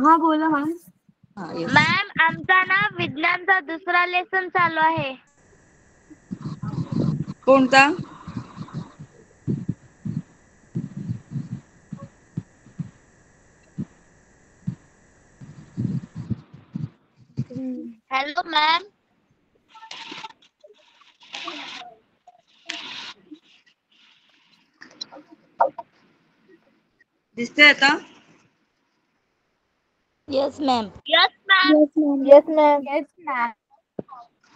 हा बोला ma'am. Ma'am आमचा ना विज्ञानचा दुसरा लेसन चालू आहे. कोणता? Hello ma'am. दिसतंय आता? Yes ma'am. Yes ma'am. Yes ma'am.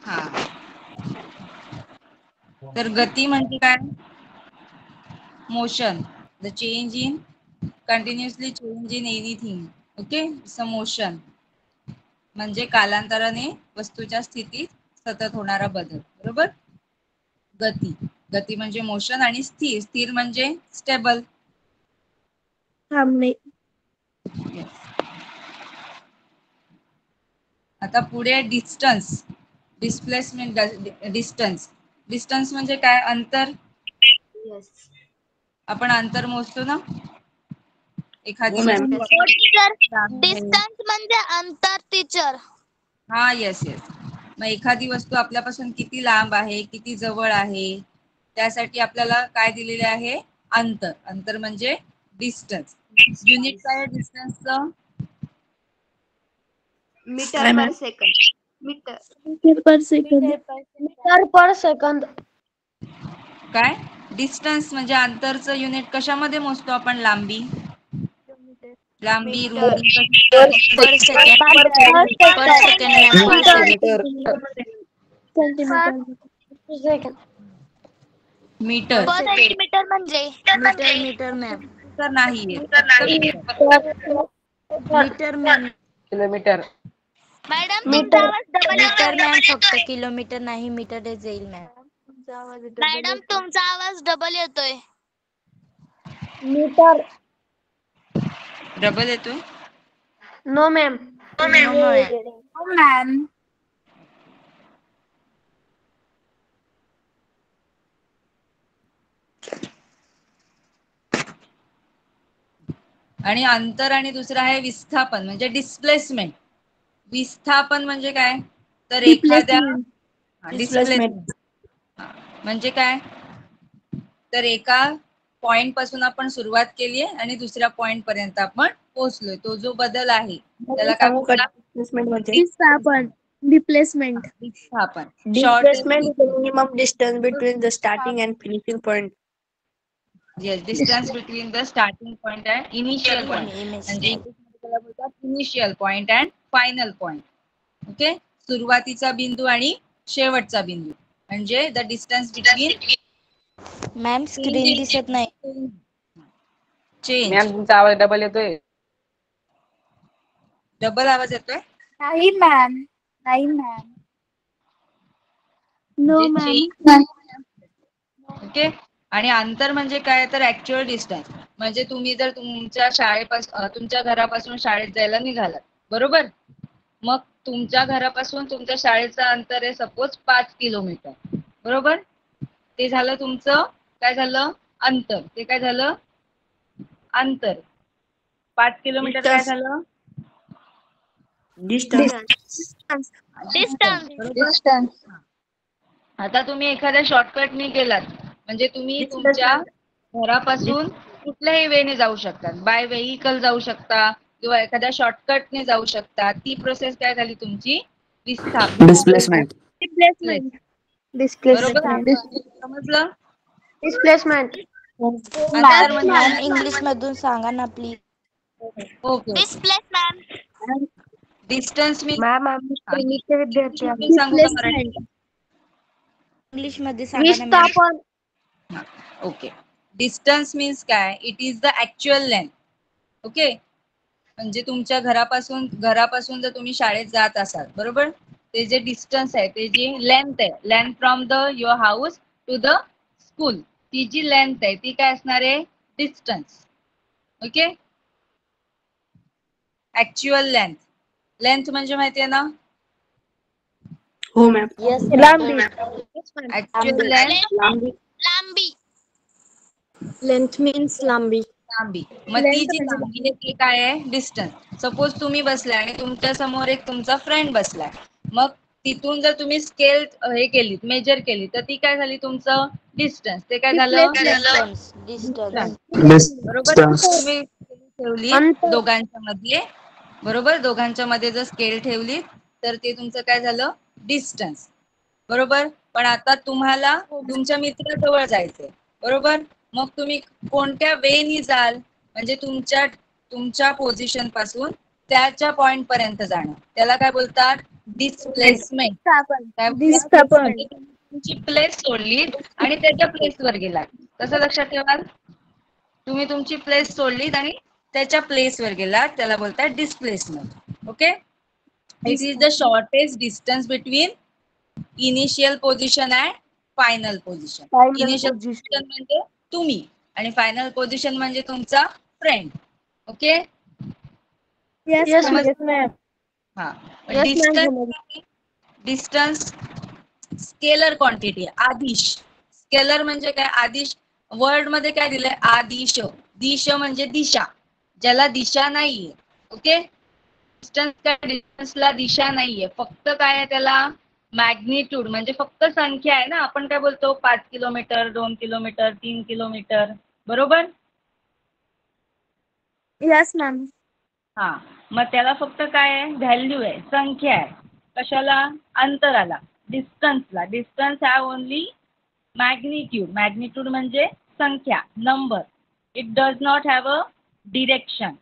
हा. तर गती म्हणजे काय? Motion. The change in continuously change in anything. Okay, it's a motion. म्हणजे कालांतराने वस्तूच्या स्थितीत सतत होणारा बदल. बरोबर? गती. गती म्हणजे मोशन आणि स्थिर. स्थिर म्हणजे स्टेबल. थांबणे. आता पुढे डिस्टन्स. डिस्प्लेसमेंट. डिस्टन्स. डिस्टन्स म्हणजे काय? अंतर. येस. आपण अंतर मोजतो ना एखादी डिस्टन्स म्हणजे अंतर टीचर. हा येस येस. मग एखादी वस्तू आपल्यापासून किती लांब आहे, किती जवळ आहे, त्यासाठी आपल्याला काय दिलेले आहे? अंतर. अंतर म्हणजे डिस्टन्स. युनिट काय आहे डिस्टन्सचं? Metre per second. Metre per second. काय? डिस्टन्स म्हणजे अंतरचं युनिट कशामध्ये मोजतो आपण? लांबी. लांबी मीटर. रुंदी पर सेकंड. पर सेकंड मीटर. पर सेंटीमीटर म्हणजे मीटर मॅम. तर नाही मीटर मॅम. किलोमीटर. मॅडम तुमचा आवाज डबल येतोय. मॅम फक्त किलोमीटर नाही मीटर येईल मॅम. मॅडम तुमचा आवाज डबल येतोय. मीटर. डबल येतोय? No ma'am. मॅम. आणि अंतर आणि दुसरं आहे विस्थापन म्हणजे डिस्प्लेसमेंट. विस्थापन म्हणजे काय? तर एखाद्या डिस्प्लेसमेंट म्हणजे काय? तर एका पॉइंट पासून आपण सुरुवात केली आहे आणि दुसऱ्या पॉइंट पर्यंत आपण पोहोचलोय. तो जो बदल आहे त्याला काय म्हणतात? विस्थापन. डिस्प्लेसमेंट. विस्थापन. Displacement is the minimum distance between the starting and finishing point. Yes, distance between the starting point and initial point. म्हणजे त्याला बोलतात initial point and final point. Okay, सुरुवातीचा बिंदू आणि शेवटचा बिंदू म्हणजे the distance between. Ma'am screen दिसत नाही. चेंज. मॅम तुमचा आवाज डबल येतोय. डबल आवाज येतोय? नाही मॅम. नाही मॅम. नो म्हणजे मॅम. ओके. आणि अंतर म्हणजे काय? तर ऍक्च्युअल डिस्टन्स. म्हणजे तुम्ही जर तुमच्या शाळेपासून तुमच्या घरापासून शाळेत जायला निघालात, बरोबर? मग तुमच्या घरापासून तुमच्या शाळेचं अंतर आहे सपोज 5 किलोमीटर. बरोबर? ते झालं तुमचं काय झालं? अंतर. ते काय झालं? अंतर. 5 किलोमीटर काय झालं? Distance. डिस्टन्स. आता तुम्ही एखाद्या शॉर्टकटने गेलात म्हणजे तुम्ही तुमच्या घरापासून कुठल्याही वेने जाऊ शकता. बाय व्हेइकल जाऊ शकता किंवा एखाद्या शॉर्टकटने जाऊ शकता. ती प्रोसेस काय झाली तुमची? विस्थापन. Displacement. बरोबर? समजलं? डिस्प्लेसमेंट. अंतर म्हणजे मॅम इंग्लिश मधून सांगा ना please. Okay. Displacement. Distance means ma'am आम्ही विद्यार्थी आहोत. सांगू का मराठी? इंग्लिश मध्ये सांगा ना मॅम. विस्थापन. ओके. डिस्टन्स मीन्स काय? It is the actual length. Okay. म्हणजे तुमच्या घरापासून जर तुम्ही शाळेत जात असाल, बरोबर? ते जे डिस्टन्स आहे, ते जी लेंथ आहे, length from the your house to the school, ती जी लेंथ आहे ती काय असणार आहे? Distance. Okay. Actual length. Length म्हणजे माहितीये ना? हो मॅम. लांबी. Actual length. लांबी. लेंथ मीन्स लांबी. लांबी. मग ती जी लांबी आहे ती काय आहे? डिस्टन्स. सपोज तुम्ही बसलाय आणि तुमच्या समोर एक तुमचा फ्रेंड बसलाय, मग तिथून जर तुम्ही स्केल हे केली, मेजर केली, तर ती काय झाली? तुमचं डिस्टन्स. ते काय झालं? डिस्टन्स. बरोबर. तुम्ही ठेवली दोघांच्या मध्ये, बरोबर, दोघांच्या मध्ये जर स्केल ठेवली तर ते तुमचं काय झालं? डिस्टन्स. बरोबर. पण आता तुम्हाला तुमच्या मित्राजवळ जायचंय, बरोबर. मग तुम्ही कोणत्या वेनी जाल? म्हणजे तुमच्या पोझिशन पासून त्याच्या पॉइंट पर्यंत जाणं, त्याला काय बोलतात? डिस्प्लेसमेंट. काय बोलतात? म्हणजे तुम्ही तुमची प्लेस सोडली आणि त्याच्या प्लेसवर गेलात. कसं लक्षात ठेवाल? तुम्ही तुमची प्लेस सोडलीत आणि त्याच्या प्लेसवर गेलात, त्याला बोलतात displacement. Okay. It is the shortest distance between initial position and final position. Initial position म्हणजे तुम्ही आणि फायनल पोझिशन म्हणजे तुमचा फ्रेंड. ओके. हा. Distance scalar quantity. आदिश. स्केलर म्हणजे काय? आदिश वर्ड मध्ये काय दिलंय? आदिश. दिश म्हणजे दिशा, ज्याला दिशा नाहीये. ओके. डिस्टन्सला दिशा नाहीये, फक्त काय आहे त्याला? मॅग्निट्यूड, म्हणजे फक्त संख्या आहे ना. आपण काय बोलतो? 5 किलोमीटर, 2 किलोमीटर, 3 किलोमीटर, बरोबर. Yes ma'am. हा. मग त्याला फक्त काय आहे? व्हॅल्यू आहे, संख्या आहे. कशाला? अंतराला, डिस्टन्सला. Distance have only magnitude. Magnitude म्हणजे संख्या, number. It does not have a direction.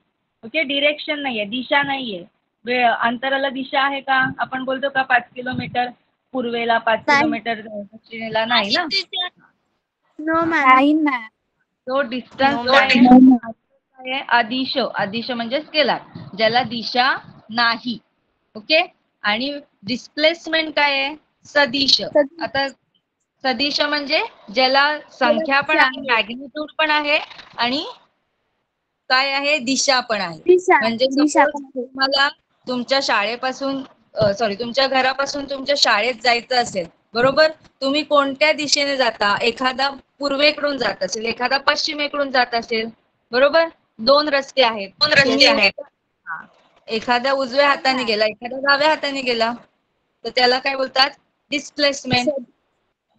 Okay. Direction नाहीये, दिशा नाहीये. अंतराला दिशा आहे का? आपण बोलतो का 5 किलोमीटर पूर्वेला, 5 किलोमीटर दक्षिणेला? नाही ना. No ma'am. तो डिस्टन्स No, काय ma'am. आहे? अदिश. अदिश म्हणजे स्केलर, ज्याला दिशा नाही. ओके. आणि डिस्प्लेसमेंट काय आहे? सदिश. आता सदिश म्हणजे ज्याला संख्या पण आहे, मॅग्निट्यूड पण आहे आणि काय आहे? दिशा पण आहे. म्हणजे सपोज तुम्हाला तुमच्या शाळेपासून तुमच्या घरापासून तुमच्या शाळेत जायचं असेल, बरोबर. तुम्ही कोणत्या दिशेने जाता? एखादा पूर्वेकडून जात असेल, एखादा पश्चिमेकडून जात असेल, बरोबर. 2 रस्ते आहेत. तुम्ही हा. एखाद्या उजव्या हाताने गेला, एखाद्या डाव्या हाताने गेला, तर त्याला काय बोलतात? डिस्प्लेसमेंट.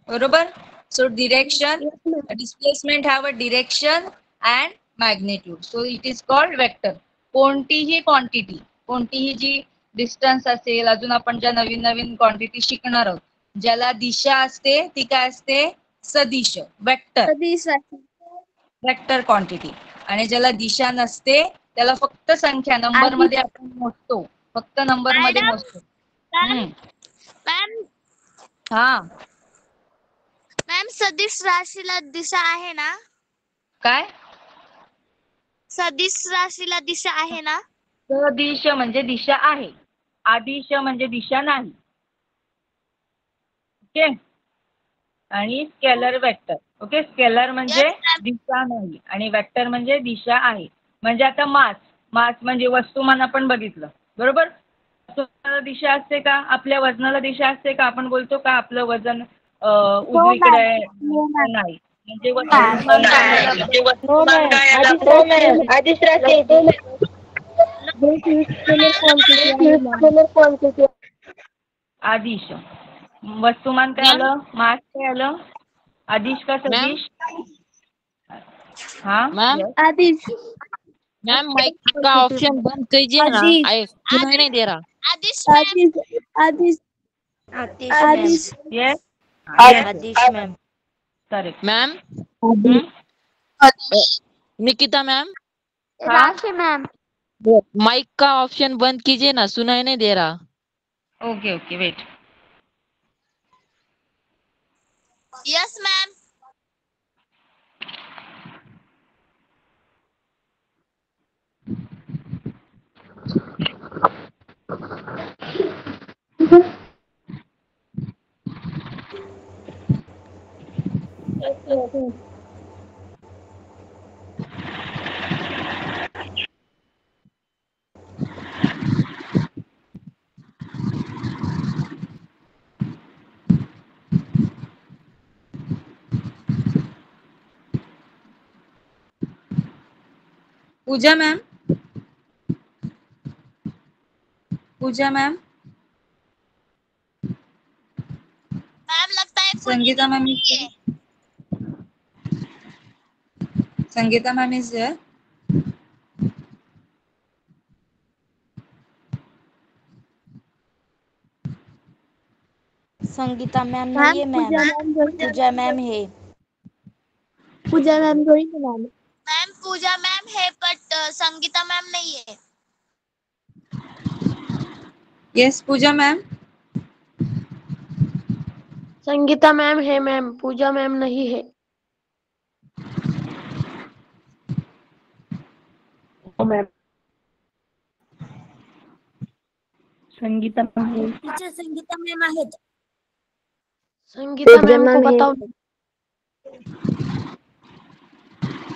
बरोबर. So direction, displacement have a direction and magnitude. So it is called vector. कोणतीही क्वांटिटी, कोणतीही जी डिस्टन्स असेल, अजून आपण ज्या नवीन नवीन क्वांटिटी शिकणार आहोत, ज्याला दिशा असते ती काय असते? सदिश, वेक्टर. Vector quantity. आणि ज्याला दिशा नसते त्याला फक्त संख्या, नंबर मध्ये आपण मोजतो, फक्त नंबर मध्ये मोजतो. मॅम, हा. मॅम, सदिश राशीला दिशा आहे ना? काय? सदिश राशीला दिशा आहे ना? सदिश म्हणजे दिशा आहे, आदिश म्हणजे दिशा नाही. ओके. आणि स्केलर वेक्टर. ओके. स्केलर म्हणजे दिशा नाही आणि वेक्टर म्हणजे दिशा आहे. म्हणजे आता मास म्हणजे वस्तुमान आपण बघितलं, बरोबर. वस्तुमानाला दिशा असते का? आपल्या वजनाला दिशा असते का? आपण बोलतो का आपलं वजन उजवीकडे आहे? नाही. म्हणजे वस्तुमान आदिश. वस्तुमान काय आलं? मास काय आलं? आदिश का सदिश? हाँ मैम आदिश. मैम माइक का ऑप्शन बंद कीजिए ना, सुनाई नहीं दे रहा। आदिश मॅम. आदिश. आदिश मॅम. यस. आदिश ma'am. Correct. Ma'am Nikita ma'am, Rashi ma'am. Mic का ऑप्शन बंद कीजिए ना, सुनाई नहीं दे रहा। Okay okay wait. Yes ma'am. Pooja ma'am, Pooja ma'am, ma'am लगता है कोई संगीता मैम नहीं इज है। Sangeeta ma'am is there. Sangeeta ma'am ma'am नहीं है मैम, पूजा मैम जोड़ी पूजा मैम है। पूजा मैम जोड़ी है मैम. मैम पूजा मैम है बट संगीता मैम नहीं है। यस पूजा मैम. संगीता मैम है मैम, पूजा मैम नहीं है. ओ मैम. संगीता मैम है. टीचर संगीता मैम आहेत. संगीता मैम को मैम है. बताओ.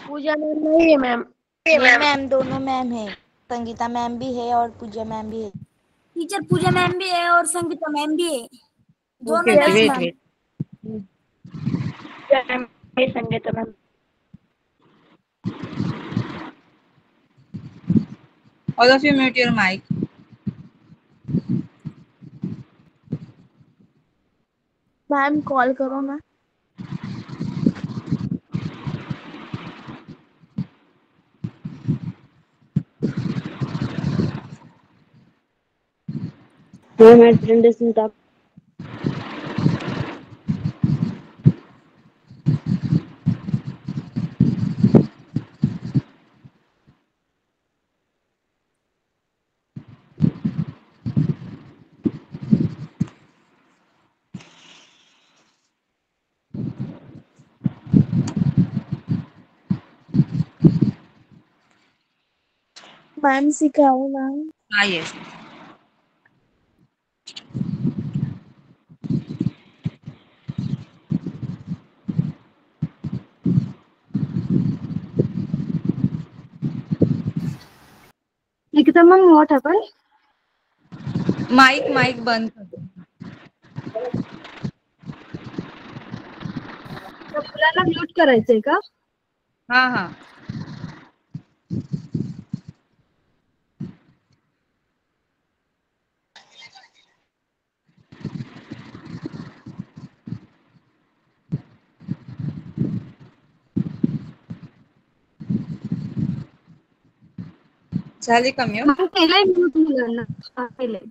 पूजा मैम नहीं है मैम. ये मैम दोनों मैम है, संगीता मैम भी है और पूजा मैम भी है। टीचर पूजा मैम भी है और संगीता मैम भी है, दोनों okay, ma'am wait ma'am. Wait. Pooja ma'am है, Sangeeta ma'am. All of you mute your mic. Ma'am call करो ना. मैम अटेंडेंस नहीं. मैम सिखाओ ma'am. Ah, yes. Nikita ma'am what happen. Mic बंद कर दो. मुलांना म्यूट करायचंय का. हाँ हाँ. झाली का म्यूट. मग केलंय म्यूट मुलांना. हा, केलंय.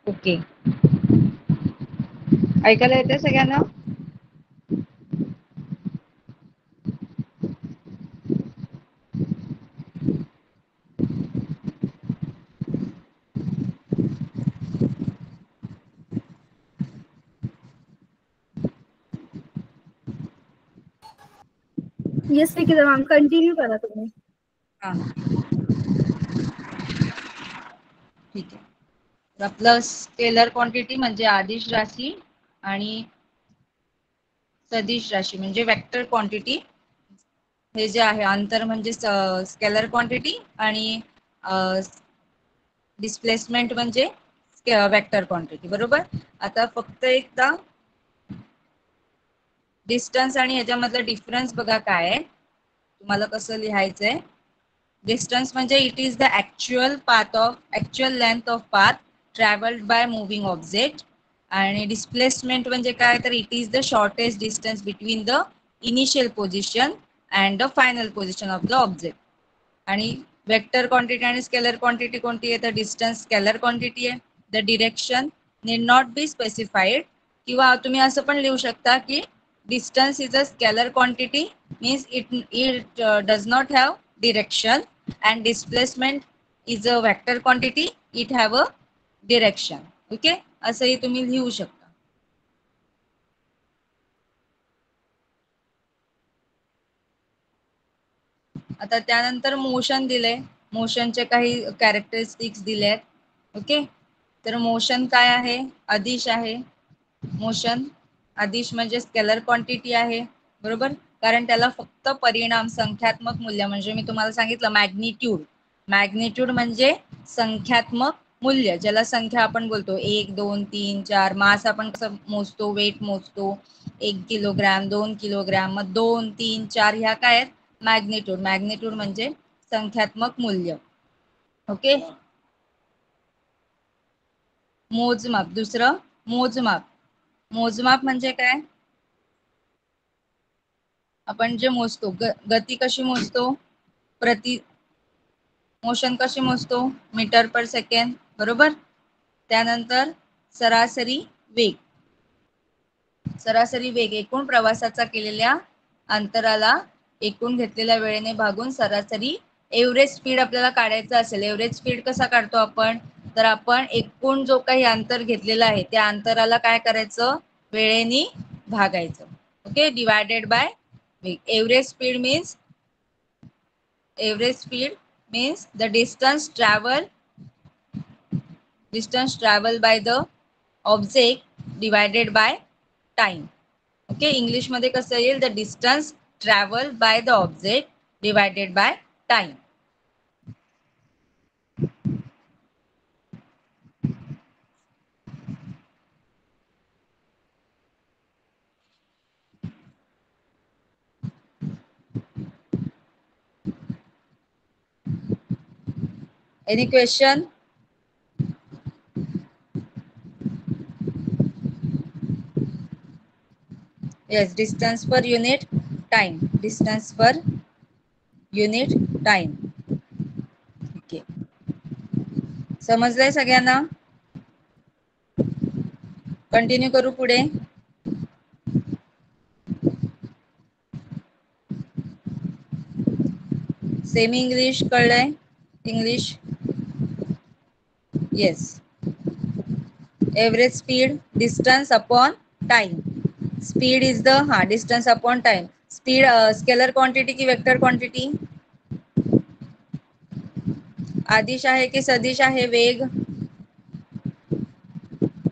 ओके. ऐकायला येते सगळ्यांना. येस निकिता मॅम कंटिन्यू करा तुम्ही. हा ठीक आहे. तर आपलं स्केलर क्वांटिटी म्हणजे आदिश राशी आणि सदिश राशी म्हणजे वेक्टर क्वांटिटी. हे जे आहे अंतर म्हणजे स्केलर क्वांटिटी आणि डिस्प्लेसमेंट म्हणजे वेक्टर क्वांटिटी. बरोबर. आता फक्त एकदा डिस्टन्स आणि ह्याच्यामधला डिफरन्स बघा काय आहे. तुम्हाला कसं लिहायचंय. डिस्टन्स म्हणजे it is the actual length of path travelled by moving object. आणि डिस्प्लेसमेंट म्हणजे काय तर it is the shortest distance between the initial position and the final position of the object. आणि वेक्टर क्वांटिटी आणि scalar quantity कोणती आहे तर distance scalar quantity आहे. The direction need not be specified. किंवा तुम्ही असं पण लिहू शकता की distance is a scalar quantity means it does not have direction and displacement is a vector quantity it have a direction. Okay असंही तुम्ही लिहू शकता. आता त्यानंतर मोशन दिले, मोशनचे काही कॅरेक्टरिस्टिक्स दिले आहेत. ओके, तर मोशन काय आहे? अदिश आहे. मोशन अदिश म्हणजे स्केलर क्वांटिटी आहे, बरोबर, कारण त्याला फक्त परिणाम संख्यात्मक मूल्य म्हणजे मी तुम्हाला सांगितलं मॅग्निट्यूड. मॅग्निट्यूड म्हणजे संख्यात्मक मूल्य, ज्याला संख्या आपण बोलतो 1 2 3 4. मास आपण कसं मोजतो? वेट मोजतो, 1 किलोग्राम 2 किलोग्राम, मग 2 3 4 ह्या काय आहेत? मॅग्निट्यूड. मॅग्निट्यूड म्हणजे संख्यात्मक मूल्य. ओके, मोजमाप. दुसरं मोजमाप. मोजमाप म्हणजे काय? आपण जे मोजतो, गती कशी मोजतो? मोशन कशी मोजतो? मीटर पर सेकंड, बरोबर. त्यानंतर सरासरी वेग. सरासरी वेग एकूण प्रवासाचा केलेल्या अंतराला एकूण घेतलेल्या वेळेने भागून सरासरी एव्हरेज स्पीड आपल्याला काढायचं असेल. एव्हरेज स्पीड कसा काढतो आपण? तर आपण एकूण जो काही अंतर घेतलेलं आहे त्या अंतराला काय करायचं? वेळेने भागायचं. ओके, डिवायडेड बाय वेग. Average speed means the distance travel by the object divided by time. Okay, English मध्ये कसं येईल? The distance travel by the object divided by time. Any question? Yes, distance per unit time. Distance per unit time. Okay, समजलंय सगळ्यांना? Continue करू पुढे. Semi English कळलंय? English? Yes. Average speed distance upon time. Speed is the distance upon time. Speed scalar quantity की vector quantity? आदिश आहे की सदिश आहे वेग?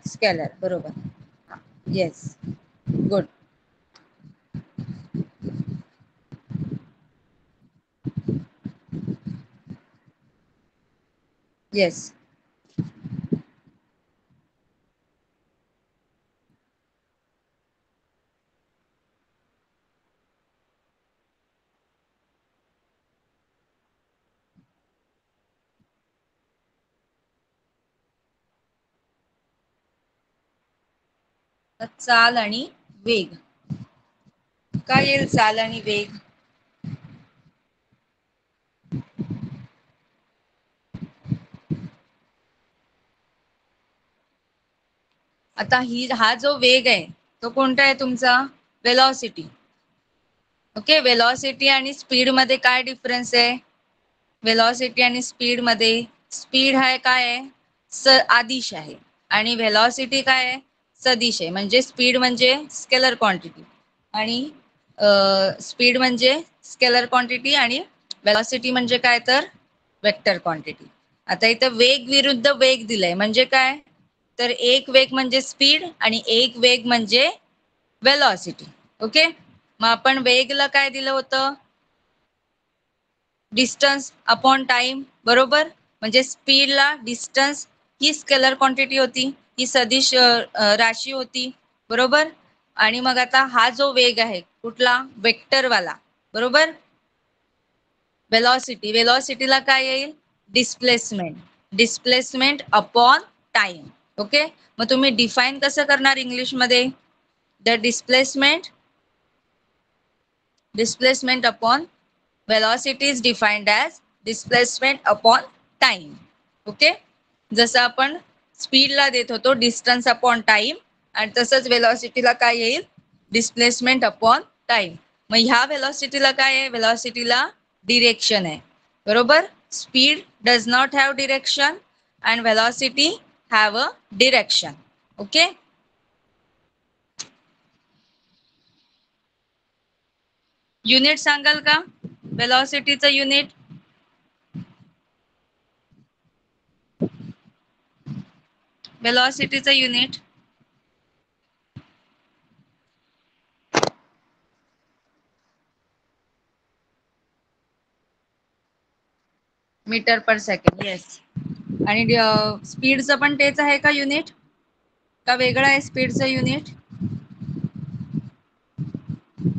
स्केलर, बरोबर. Yes, good. येस. चाल आणि वेग. काय येईल चाल आणि वेग? आता हा जो वेग आहे तो कोणता आहे तुमचा? वेलॉसिटी. ओके, वेलॉसिटी आणि स्पीड मध्ये काय डिफरन्स आहे? वेलॉसिटी आणि स्पीड मध्ये स्पीड आहे काय आहे? आदिश आहे, आणि वेलॉसिटी काय आहे? सदिश आहे. म्हणजे स्पीड म्हणजे स्केलर क्वांटिटी आणि स्पीड म्हणजे स्केलर क्वांटिटी आणि वेलॉसिटी म्हणजे काय? तर वेक्टर क्वांटिटी. आता इथं वेग विरुद्ध वेग दिलाय म्हणजे काय? तर एक वेग म्हणजे स्पीड आणि एक वेग म्हणजे वेलॉसिटी. ओके, मग आपण वेगला काय दिलं होतं? डिस्टन्स अपॉन टाइम, बरोबर. म्हणजे स्पीडला डिस्टन्स ही स्केलर क्वांटिटी होती, ही सदिश राशी होती, बरोबर. आणि मग आता हा जो वेग आहे कुठला? वेक्टरवाला, बरोबर. वेलॉसिटी, वेलॉसिटीला काय येईल? Displacement. Displacement upon time. Okay, मग तुम्ही डिफाईन कसं करणार इंग्लिश मध्ये? The displacement upon velocity is defined as displacement upon time. Okay, जसं आपण स्पीडला देत होतो डिस्टन्स अपॉन टाइम, आणि तसंच वेलॉसिटीला काय येईल? Displacement upon time. मग ह्या वेलॉसिटीला काय आहे? वेलॉसिटीला डिरेक्शन आहे, बरोबर. Speed does not have direction and velocity have a direction. Okay, unit सांगाल का? वेलॉसिटीचं युनिट? वेलॉसिटीचं युनिट? मीटर पर सेकंड. येस. आणि स्पीडचं पण तेच आहे का युनिट, का वेगळं आहे स्पीडचं युनिट?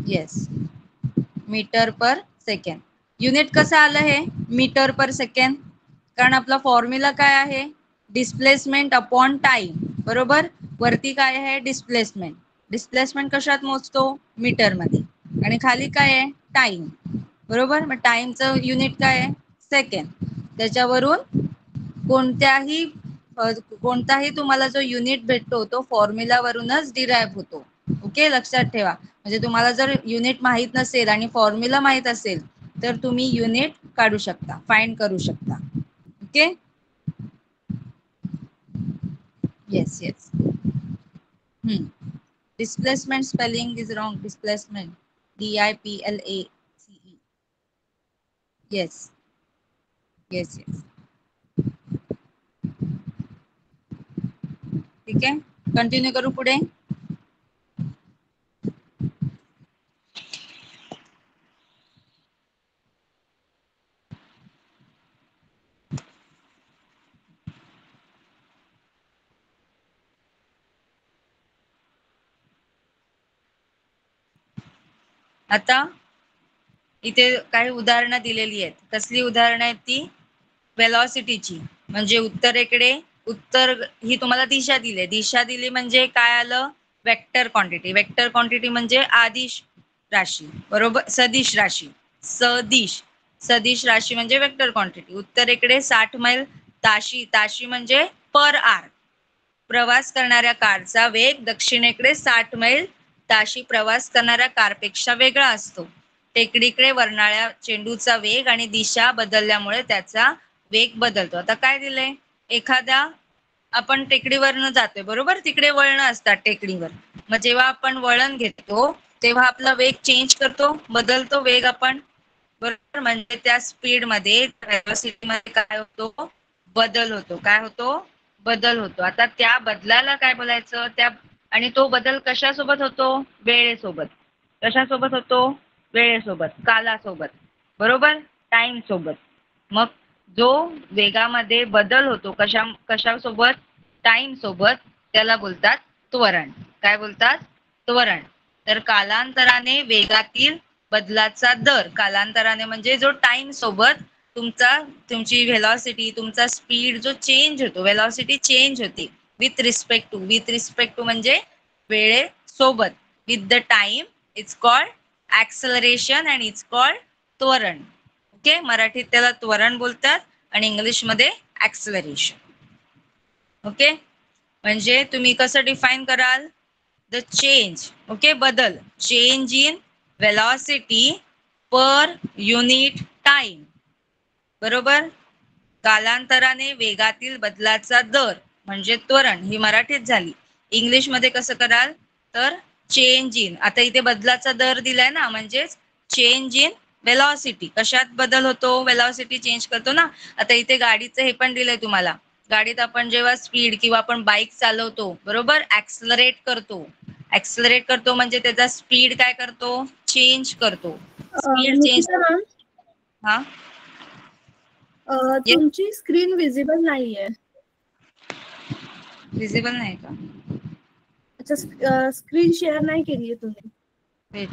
येस, मीटर पर सेकंड. युनिट कसं आलं हे मीटर पर सेकंड? कारण आपला फॉर्म्युला काय आहे, डिस्प्लेसमेंट अपॉन टाइम. बरोबर, वरती काय आहे डिस्प्लेसमेंट. डिस्प्लेसमेंट कशात मोजतो, मीटर मध्ये. आणि खाली काय आहे टाइम. बरोबर, मग टाइमचं युनिट काय आहे सेकंड. त्याच्यावरून कोणताही तुम्हाला जो युनिट भेटतो तो फॉर्म्युला वरूनच डिराईव्ह होतो. ओके, लक्षात ठेवा. म्हणजे तुम्हाला जर युनिट माहित नसेल आणि फॉर्म्युला माहित असेल तर तुम्ही युनिट काढू शकता, फाइंड करू शकता. Okay, yes yes. Displacement spelling is wrong. Displacement DIPLACE. Yes yes yes. ठीक आहे, कंटिन्यू करू पुढे. आता इथे काही उदाहरणं दिलेली आहेत. कसली उदाहरणं आहेत ती, वेलॉसिटीची. म्हणजे उत्तर ही तुम्हाला दिशा दिली. दिशा दिली म्हणजे काय आलं, वेक्टर क्वांटिटी. वेक्टर क्वांटिटी म्हणजे आदिश राशी. बरोबर, सदिश राशी. सदिश राशी म्हणजे वेक्टर क्वांटिटी. उत्तरेकडे 60 मैल ताशी. ताशी म्हणजे पर आर. प्रवास करणाऱ्या कारचा वेग दक्षिणेकडे 60 मैल ताशी प्रवास करणाऱ्या कारपेक्षा वेगळा असतो. टेकडीकडे वरणाळ्या चेंडूचा वेग आणि दिशा बदलल्यामुळे त्याचा वेग बदलतो. आता काय दिलंय, एखाद्या आपण टेकडीवरनं जातोय, बरोबर, तिकडे वळण असतात टेकडीवर. मग जेव्हा आपण वळण घेतो तेव्हा आपला वेग चेंज करतो, बदलतो वेग आपण. बरोबर, म्हणजे त्या स्पीड मध्ये, वेलोसिटी मध्ये काय होतो, बदल होतो. काय होतो, बदल होतो. आता त्या बदलाला काय बोलायचं, त्या आणि तो बदल कशासोबत होतो, वेळेसोबत. कशासोबत होतो, वेळेसोबत, कालासोबत. बरोबर, टाइम सोबत. मग जो वेगामध्ये बदल होतो कशासोबत, टाइम सोबत, त्याला बोलतात त्वरण. काय बोलतात, त्वरण. तर कालांतराने वेगातील बदलाचा दर, कालांतराने म्हणजे जो टाइम सोबत तुमची व्हेलॉसिटी, तुमचा स्पीड जो चेंज होतो, व्हेलॉसिटी चेंज होते विथ रिस्पेक्ट टू म्हणजे वेळेसोबत. With the time it's called acceleration and it's called त्वरण. ओके, मराठीत त्याला त्वरण बोलतात आणि इंग्लिश मध्ये ऍक्सलरेशन. ओके, म्हणजे तुम्ही कसं डिफाईन कराल, द चेंज, ओके, बदल, change in velocity per unit time. बरोबर, कालांतराने वेगातील बदलाचा दर म्हणजे त्वरण, ही मराठीत झाली. इंग्लिश मध्ये कसं कराल, तर चेंज इन, आता इथे बदलाचा दर दिलाय ना, म्हणजेच चेंज इन वेलॉसिटी. कशात बदल होतो, वेलॉसिटी चेंज करतो ना. आता इथे गाडीचं हे पण दिलंय तुम्हाला. गाडीत आपण जेव्हा स्पीड किंवा आपण बाईक चालवतो, बरोबर, ऍक्सलरेट करतो म्हणजे त्याचा स्पीड काय करतो, चेंज करतो. Speed change. निकिता मॅम, हा, तुमची स्क्रीन विजिबल नाहीये. विजिबल नाही का? अच्छा, स्क्रीन शेअर नाही केली आहे तुम्ही. वेट.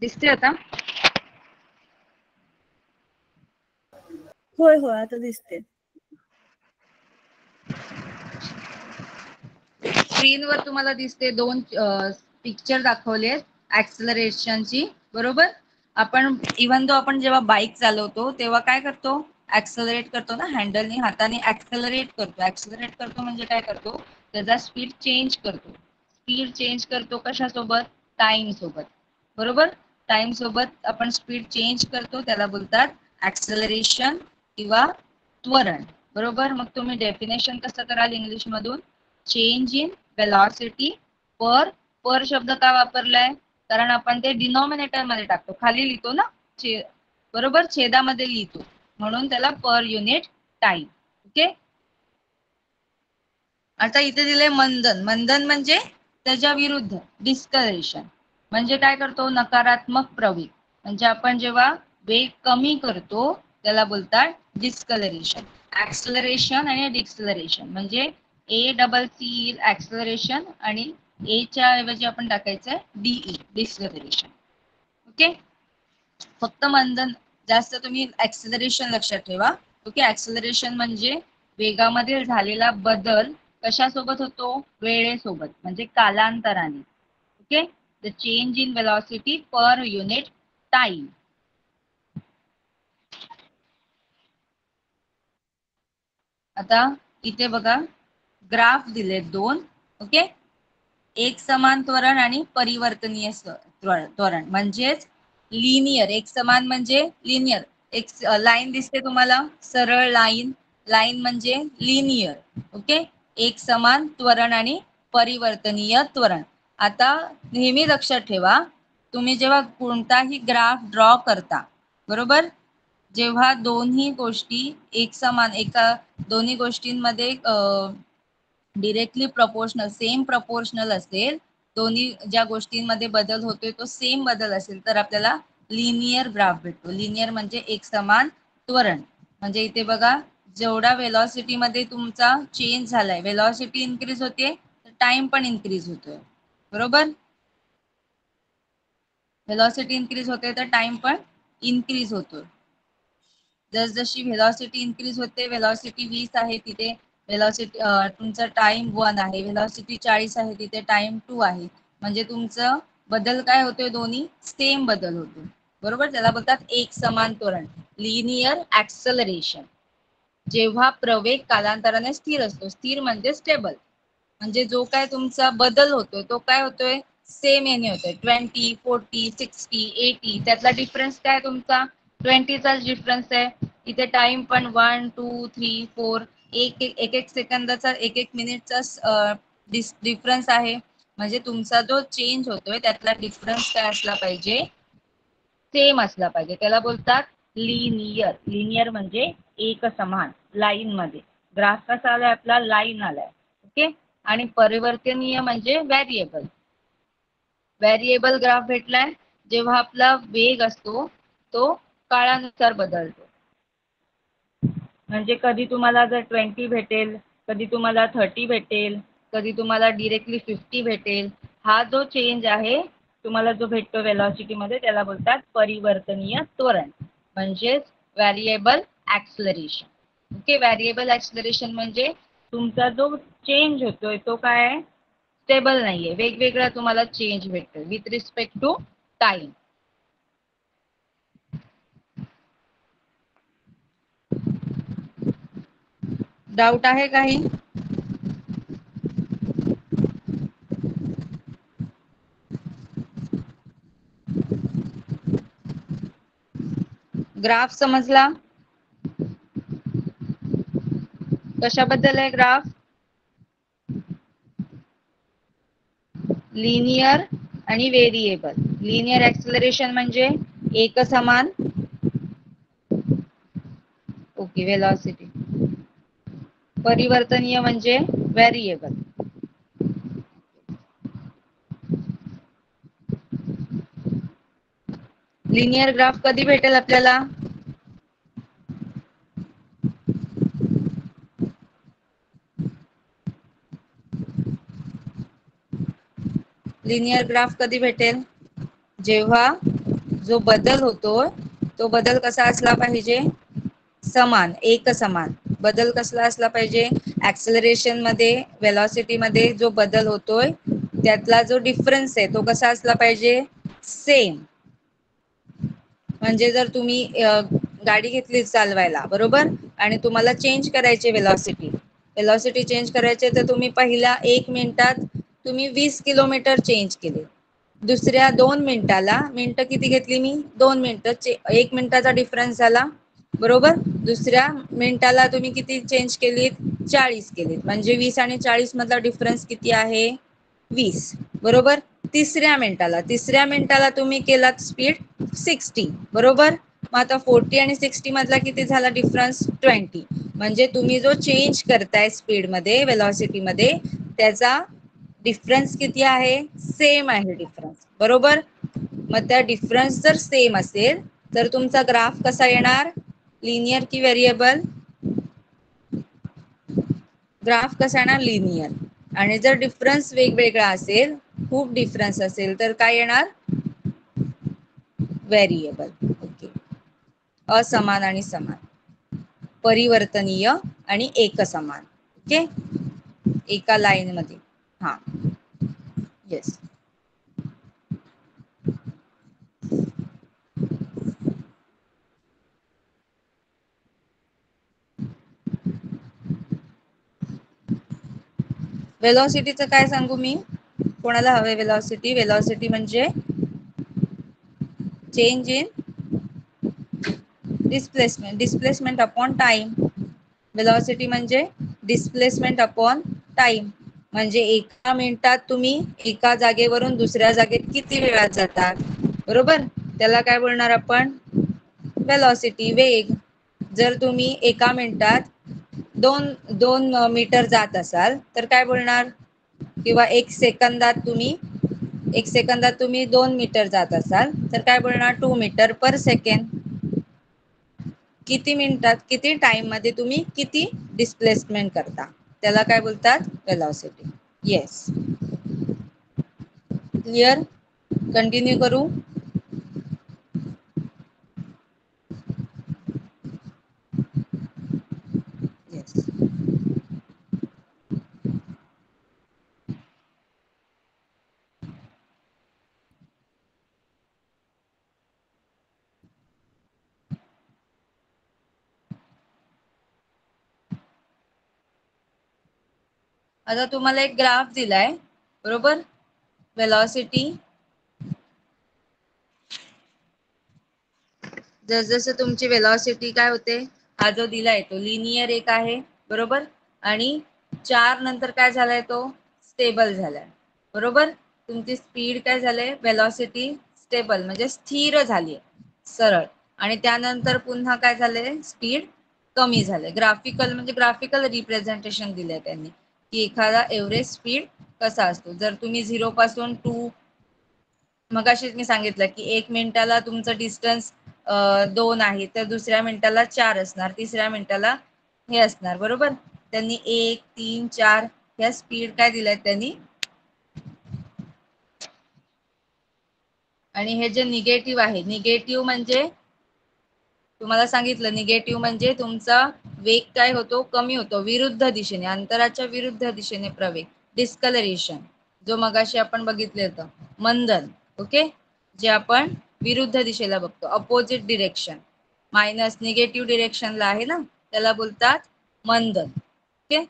दिसते आता? होय होय, आता दिसते. स्क्रीनवर तुम्हाला दिसते दोन पिक्चर दाखवले ऍक्सलरेशनची. बरोबर, आपण इव्हन दो आपण जेव्हा बाईक चालवतो तेव्हा काय करतो, ऍक्सलरेट करतो ना, हँडलने, हाताने ऍक्सलरेट करतो. ऍक्सलरेट करतो म्हणजे काय करतो, त्याचा स्पीड चेंज करतो. स्पीड चेंज करतो कशासोबत, टाइम सोबत. बरोबर, टाइम सोबत आपण स्पीड चेंज करतो त्याला बोलतात ऍक्सेलरेशन किंवा त्वरण. बरोबर. मग तुम्ही डेफिनेशन कसं कराल इंग्लिश मधून? चेंज इन वेलॉसिटी पर. पर शब्द का वापरलाय? कारण आपण ते डिनॉमिनेटर मध्ये टाकतो, खाली लिहितो ना, बरोबर, छेदामध्ये लिहितो, म्हणून त्याला पर युनिट टाइम. ओके. आता इथे दिले मंदन. मंदन म्हणजे त्याच्या विरुद्ध डिस्कलरेशन. म्हणजे काय करतो? नकारात्मक प्रवेग. म्हणजे आपण जेव्हा वेग कमी करतो त्याला बोलतात डिस्कलरेशन. ऍक्सलरेशन आणि डिस्कलरेशन म्हणजे A-double-C ऍक्सलरेशन आणि ए च्या ऐवजी आपण टाकायचं DE डिस्कलरेशन. ओके. फक्त मंदन जास्त तुम्ही ऍक्सलरेशन लक्षात ठेवा. ओके. ऍक्सलरेशन म्हणजे वेगामध्ये झालेला बदल कशासोबत होतो? वेळेसोबत, म्हणजे कालांतराने. Okay. The change in velocity per unit time. आता इथे बघा ग्राफ दिले दोन. ओके. एक समान त्वरण आणि परिवर्तनीय त्वरण. म्हणजेच लिनियर. एक समान म्हणजे लिनियर, एक लाईन दिसते तुम्हाला, सरळ लाईन. लाईन म्हणजे लिनियर. ओके. एक समान त्वरण आणि परिवर्तनीय त्वरण. आता नेहमी लक्षात ठेवा, तुम्ही जेव्हा कोणताही ग्राफ ड्रॉ करता, बरोबर, जेव्हा दोन्ही गोष्टी एक समान, एका दोन्ही गोष्टींमध्ये डिरेक्टली प्रपोर्शनल, सेम प्रपोर्शनल असेल, दोन्ही ज्या गोष्टींमध्ये बदल होतोय तो सेम बदल असेल, तर आपल्याला लिनियर ग्राफ भेटतो. लिनियर म्हणजे एक समान त्वरण. म्हणजे इथे बघा, जेवढा वेलॉसिटी मध्ये तुमचा चेंज झालाय, वेलॉसिटी इन्क्रीज होते तर टाइम पण इन्क्रीज होतोय. बरोबर. वेलॉसिटी इन्क्रीज होते तर टाइम पण इन्क्रीज होतोय. जसजशी व्हेलॉसिटी इन्क्रीज होते, व्हेलॉसिटी 20 आहे तिथे व्हेलॉसिटी तुमचा टाइम 1 आहे, व्हेलॉसिटी 40 आहे तिथे टाइम 2 आहे. म्हणजे तुमचं बदल काय होतोय? दोन्ही सेम बदल होतो. बरोबर. त्याला बोलतात एक समान त्वरण, लिनियर ऍक्सलरेशन. जेव्हा प्रवेग कालांतराने स्थिर असतो. स्थिर म्हणजे स्टेबल. म्हणजे जो काय तुमचा बदल होतोय तो काय होतोय? सेम याने होतोय. 20, 40, 60, 80 त्यातला डिफरन्स काय तुमचा? 20चाच डिफरन्स आहे. इथे टाइम पण 1, 2, 3, 4 एक सेकंदाचा, एक मिनिटचा डिफरन्स आहे. म्हणजे तुमचा जो चेंज होतोय त्यातला डिफरन्स काय असला पाहिजे? सेम असला पाहिजे. त्याला बोलतात लिनियर. लिनियर म्हणजे एक समान, लाईन मध्ये. ग्राफ कसा आलाय आपला? लाईन आलाय. ओके. आणि परिवर्तनीय म्हणजे व्हेरिएबल. व्हेरिएबल ग्राफ भेटलाय जेव्हा आपला वेग असतो तो काळानुसार बदलतो. म्हणजे कधी तुम्हाला जर 20 भेटेल, कधी तुम्हाला 30 भेटेल, कधी तुम्हाला डिरेक्टली 50 भेटेल. हा जो चेंज आहे तुम्हाला जो भेटतो वेलॉसिटी मध्ये त्याला बोलतात परिवर्तनीय त्वरण, म्हणजेच variable acceleration. Okay. Variable acceleration म्हणजे तुमचा जो चेंज होतोय तो काय आहे? स्टेबल नाहीये, वेगवेगळा तुम्हाला चेंज भेटतो with respect to time. Doubt आहे काही? ग्राफ समजला? कशाबद्दल आहे ग्राफ? लिनियर आणि व्हेरिएबल. लिनियर ऍक्सलरेशन म्हणजे एकसमान. ओके. वेलॉसिटी. परिवर्तनीय म्हणजे व्हेरिएबल. लिनियर ग्राफ कधी भेटेल आपल्याला? लिनियर ग्राफ कधी भेटेल? जेव्हा जो बदल होतो तो बदल कसा असला पाहिजे? समान, एकसमान. बदल कसला असला पाहिजे? ऍक्सलरेशन मध्ये, वेलॉसिटी मध्ये जो बदल होतोय त्यातला जो डिफरन्स आहे तो कसा असला पाहिजे? सेम. म्हणजे जर तुम्ही गाडी घेतली चालवायला, बरोबर, आणि तुम्हाला चेंज करायची वेलॉसिटी चेंज करायचे, तर तुम्ही पहिल्या 1 मिनिटात तुम्ही 20 किलोमीटर चेंज केले. दुसऱ्या 2 मिनिटाला, मिनिटं किती घेतली मी 2 मिनिटं, 1 मिनिटाचा डिफरन्स झाला बरोबर. दुसऱ्या मिनिटाला तुम्ही किती चेंज केलीत 40 केलीत, म्हणजे 20 आणि 40 मधला डिफरन्स किती आहे 20 बरोबर. तिसऱ्या मिनिटाला तुम्ही केलात स्पीड 60 बरोबर. मग आता 40 आणि 60 मधला किती झाला डिफरन्स 20, म्हणजे तुम्ही जो चेंज करताय स्पीड मध्ये वेलॉसिटी मध्ये त्याचा डिफरन्स किती आहे सेम आहे डिफरन्स बरोबर. मग त्या डिफरन्स जर सेम असेल तर तुमचा ग्राफ कसा येणार, लिनियर की व्हेरिएबल, ग्राफ कसा येणार लिनियर. आणि जर डिफरन्स वेगवेगळा असेल, खूप डिफरन्स असेल तर काय येणार व्हेरिएबल. ओके, असमान आणि समान, परिवर्तनीय आणि एकसमान. ओके, एका लाईन मध्ये. हा येस. वेलॉसिटीचं काय सांगू मी, कोणाला हवे वेलॉसिटी. वेलॉसिटी म्हणजे change in displacement, displacement upon time. Velocity म्हणजे डिस्प्लेसमेंट अपॉन टाइम, म्हणजे एका मिनिटात तुम्ही एका जागेवरून दुसऱ्या जागेत किती वेळात जातात बरोबर, त्याला काय बोलणार आपण वेलॉसिटी, वेग. जर तुम्ही एका मिनिटात 2 मीटर जात असाल तर काय बोलणार, किंवा 1 सेकंदात तुम्ही 2 मीटर जात असाल तर काय बोलणार 2 मीटर पर सेकंड. किती मिनिटात किती टाइम मध्ये तुम्ही किती डिस्प्लेसमेंट करता त्याला काय बोलतात वेलॉसिटी. Yes, clear. कंटिन्यू करू. येस. आता तुम्हाला एक ग्राफ दिलाय बरोबर, वेलॉसिटी. जसजसं तुमची वेलॉसिटी काय होते, हा जो दिलाय तो लिनियर एक आहे बरोबर, आणि 4 नंतर काय झालाय तो स्टेबल झालाय बरोबर. तुमची स्पीड काय झाले वेलॉसिटी स्टेबल म्हणजे स्थिर झाली सरळ, आणि त्यानंतर पुन्हा काय झाले स्पीड कमी झाले. ग्राफिकल म्हणजे ग्राफिकल रिप्रेझेंटेशन दिलंय त्यांनी की एखादा एव्हरेज स्पीड कसा असतो. जर तुम्ही 0 पासून 2, मगाशीच मी सांगितलं की 1 मिनिटाला तुमचं डिस्टन्स 2 आहे तर दुसऱ्या मिनिटाला 4 असणार, तिसऱ्या मिनिटाला हे असणार बरोबर. त्यांनी 1, 3, 4 ह्या स्पीड काय दिल्यात त्यांनी. आणि हे जे निगेटिव्ह आहे, निगेटिव्ह म्हणजे तुम्हाला सांगितलं निगेटिव्ह म्हणजे तुमचा वेग काय होतो कमी होतो विरुद्ध दिशेने, अंतराच्या विरुद्ध दिशेने प्रवेग, डिस्कलरेशन, जो मगाशी आपण बघितले होतं मंदन. ओके, जे आपण विरुद्ध दिशेला बघतो अपोजिट डिरेक्शन, मायनस निगेटिव्ह डिरेक्शनला आहे ना त्याला बोलतात मंदन. ओके,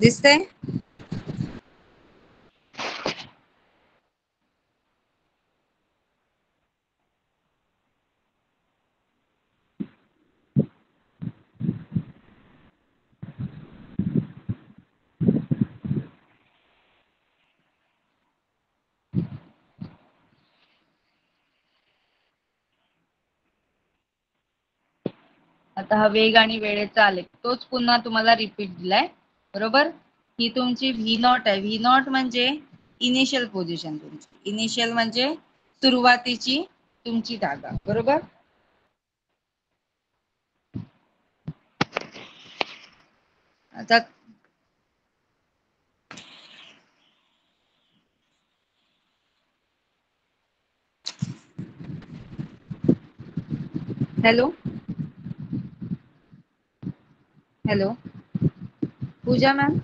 दिसतंय. आता हा वेग आणि वेळेचा आलेख तोच पुन्हा तुम्हाला रिपीट दिलाय बरोबर. ही तुमची व्ही नॉट आहे. व्ही नॉट म्हणजे इनिशियल पोझिशन तुमची, इनिशियल म्हणजे सुरुवातीची तुमची जागा बरोबर. आता हॅलो हॅलो पूजा मॅम,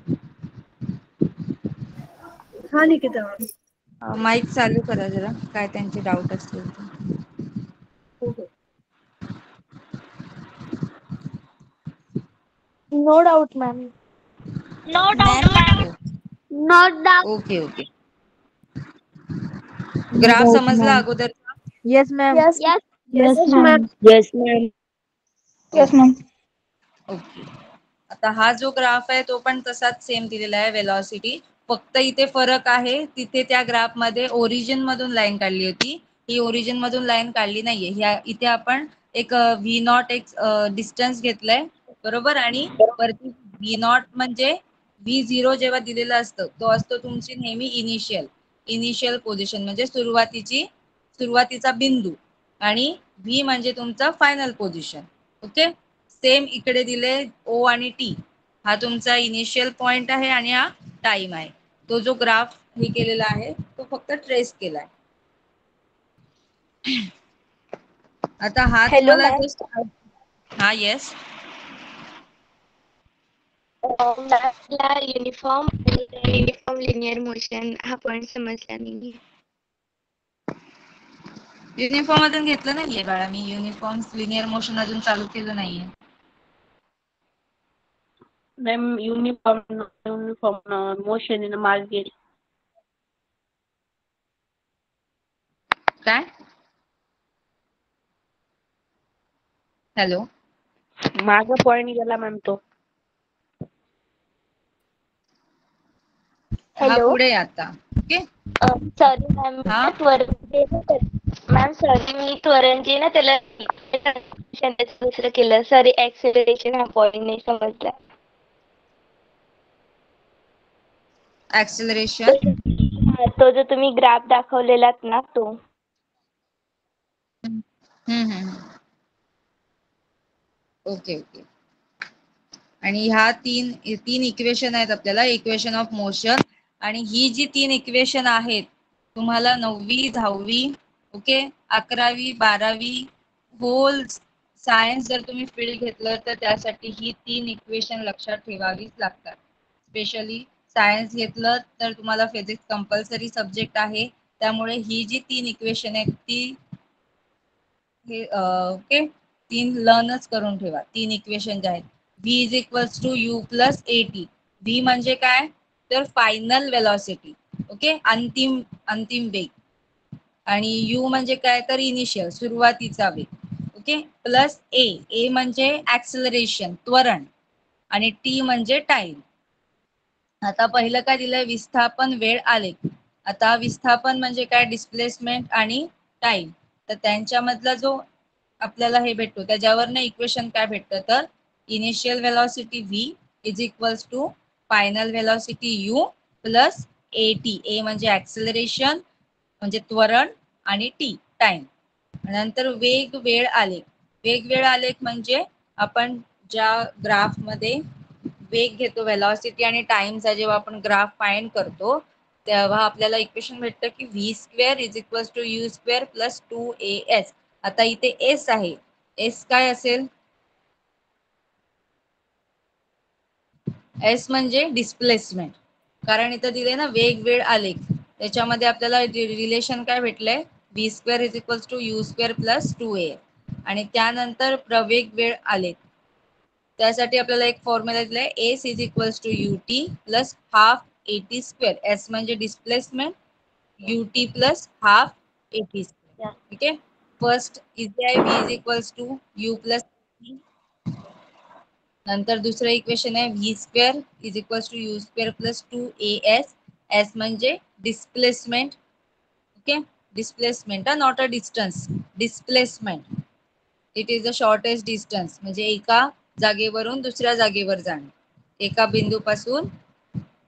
हा निकिता. माईक चालू करा जरा, काय त्यांचे डाऊट असतील तर. No doubt ma'am. No doubt ma'am. Note down. Okay okay. Graph समजला अगोदर? Yes ma'am. Yes yes yes ma'am. Yes ma'am. Yes ma'am. Okay. आता हा जो ग्राफ आहे तो पण तसाच सेम दिलेला आहे वेलॉसिटी. फक्त इथे फरक आहे, तिथे त्या ग्राफ मध्ये ओरिजिन मधून लाईन काढली होती, ही ओरिजिन मधून लाईन काढली नाहीये. इथे आपण एक व्ही नॉट एक डिस्टन्स घेतलंय बरोबर, आणि वरती व्ही नॉट म्हणजे V0 जेव्हा दिलेला असतं तो असतो तुमची नेहमी इनिशियल पोझिशन म्हणजे सुरुवातीचा बिंदू, आणि व्ही म्हणजे तुमचा फायनल पोझिशन. ओके. सेम इकडे दिले ओ आणि टी, हा तुमचा इनिशियल पॉइंट आहे आणि हा टाइम आहे. तो जो ग्राफ हे केलेला आहे तो फक्त ट्रेस केलाय. आता हा हॅलो तुम्हाला मॅम. जस्ट, हा येस. युनिफॉर्म लिनियर मोशन हा पॉइंट समजला नाही. युनिफॉर्म अजून घेतलं नाहीये बाळा मी, युनिफॉर्म लिनियर मोशन अजून चालू केलं नाहीये. मॅम युनिफॉर्म मोशन इन मार्गे. काय? हॅलो. माझा पॉइंट गेला मॅम तो. हा हॅलो. पुढे आता. ओके. सॉरी मॅम, हा मॅम सॉरी मी त्वरणजी ना त्याला दुसरं केलं. सॉरी, ऍक्सिलरेशन हा पॉइंट नाही समजला. ऍक्सिलरेशन. तो जो तुम्ही ग्राफ दाखवलेलात ना तो. Okay okay. आणि ह्या तीन इक्वेशन आहेत आपल्याला, इक्वेशन ऑफ मोशन. आणि ही जी 3 इक्वेशन आहेत तुम्हाला 9वी 10वी ओके 11वी 12वी होल सायन्स जर तुम्ही फील्ड घेतलं तर त्यासाठी ही 3 इक्वेशन लक्षात ठेवावीच लागतात. स्पेशली सायन्स घेतलं तर तुम्हाला फिजिक्स कंपल्सरी सब्जेक्ट आहे, त्यामुळे ही जी 3 इक्वेशन आहेत ती ओके 3 लर्नच करून ठेवा. 3 इक्वेशन जे आहेत, v is equals to u plus AT. v म्हणजे काय तर फायनल वेलॉसिटी, ओके अंतिम वेग. आणि u म्हणजे काय तर इनिशियल सुरुवातीचा वेग, ओके प्लस a म्हणजे ऍक्सिलरेशन त्वरण, आणि t म्हणजे टाइम. आता पहिलं काय दिलंय विस्थापन वेळ आलेख. आता विस्थापन म्हणजे काय डिस्प्लेसमेंट आणि टाइम, तर त्यांच्यामधला जो आपल्याला हे भेटतो त्याच्यावरनं इक्वेशन काय भेटतं तर initial velocity v is equals to final velocity u plus AT. a म्हणजे ऍक्सिलरेशन म्हणजे त्वरण आणि t टाइम. नंतर वेग वेळ आलेख म्हणजे आपण ज्या ग्राफ मध्ये वेग घेतो वेलॉसिटी आणि टाइमचा जेव्हा आपण ग्राफ फाइंड करतो तेव्हा आपल्याला इक्वेशन भेटतं की v² is equals to u² plus 2as. आता इथे s आहे, s काय असेल एस म्हणजे डिस्प्लेसमेंट, कारण इथं दिले ना वेग वेळ आलेख, त्याच्यामध्ये आपल्याला रिलेशन काय भेटलंय v² is equals to u² plus 2a. आणि त्यानंतर प्रवेग वेळ आलेख, त्यासाठी आपल्याला एक फॉर्म्युला दिलाय S is equals to ut plus half AT². S म्हणजे displacement, ut plus half AT². ठीक आहे. फर्स्ट इथे आहे v is equals to u plus नंतर दुसरं इक्वेशन आहे v² is equals to u² plus 2as. S म्हणजे displacement, okay displacement not a distance, displacement. It is the shortest distance म्हणजे एका जागेवरून दुसऱ्या जागेवर जाणे, एका बिंदूपासून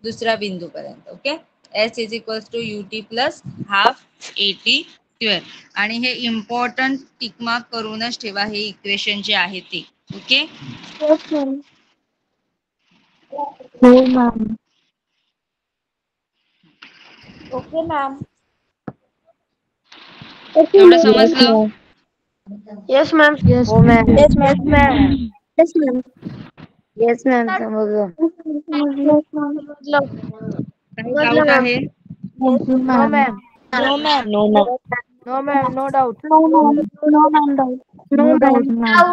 दुसऱ्या बिंदूपर्यंत. Okay s is equals to ut plus half AT². आणि हे इम्पॉर्टंट टिकमार्क करूनच ठेवा हे इक्वेशन जे आहे ते. ओके हो मॅम. Okay ma'am. एवढं समजलं? Yes, ma'am. Yes Oh, ma'am. Yes Yes, ma'am. Yes ma'am. Yes, ma'am. समजलं. काही समजलं, डाऊट ma'am. आहे? Thank you No, ma'am. ma'am. No ma'am. No, ma'am. No, ma'am. No doubt. No ma'am. No ma'am doubt. No doubt ma'am.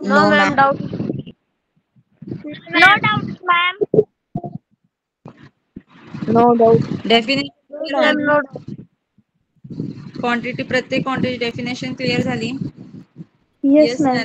No, ma'am. Doubt. No doubt ma'am. No doubt. Definition No, ma'am. No doubt. Quantity प्रत्येक quantity definition clear झाली? Yes yes ma'am.